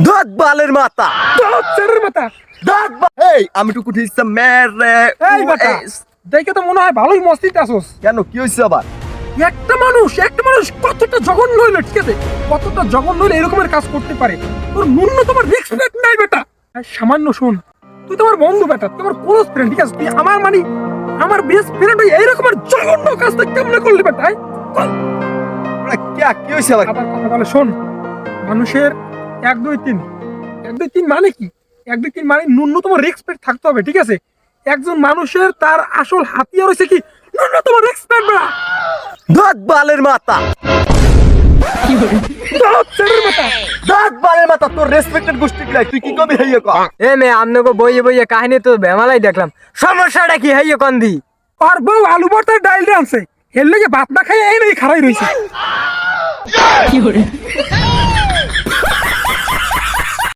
দাঁত বালের মাথা দাঁত ছেড়ের মাথা। এই আমি টুকু ঠিকছে মেরে এই বেটা দেখে তো মনে হয় ভালোই মস্তিতে আসোস। কেন কি হয়েছে আবার? একটা মানুষ কতটা জঘন্য হইলো, ঠিক আছে, কতটা জঘন্য হইলে এরকমের কাজ করতে পারে, তোর ন্যূনতম রেসপেক্ট নাই বেটা। সামান্য শোন, তুই তোমার বন্ধু বেটা, তোমার ক্লোজ ফ্রেন্ড, ঠিক আছে, তুই আমার আমার বেস্ট ফ্রেন্ড হই, এই রকমের জঘন্য কাজটা কেমনে করলি বেটা? কি হয়েছে আবার? আবার কথা বলে শোন, মানুষের 1 2 3 1 2 3 মানে কি? 1 2 3 মানে ন্যূনতম রেসপেক্ট থাকতে হবে, ঠিক আছে। একজন মানুষের তার আসল হাতিয়ার হইছে কি? ন্যূনতম রেসপেক্ট বেটা। দাঁত বালের মাথা দাঁত ছেড়ের মাথা। দাঁত বালের মাথা তোর রেসপেক্টেড গোষ্ঠী কিলাই তুই কি কবি হইয়া ক? এ মে আমনগো বইয়ে বইয়ে কাহিনী তো বেমালাই দেখলাম, সমস্যাটা কি হইয় কন্দি? আর বউ আলু ভর্তার ডাইল আনছে, এর লেগে ভাত না খাই এই নাই খারাই রইছে।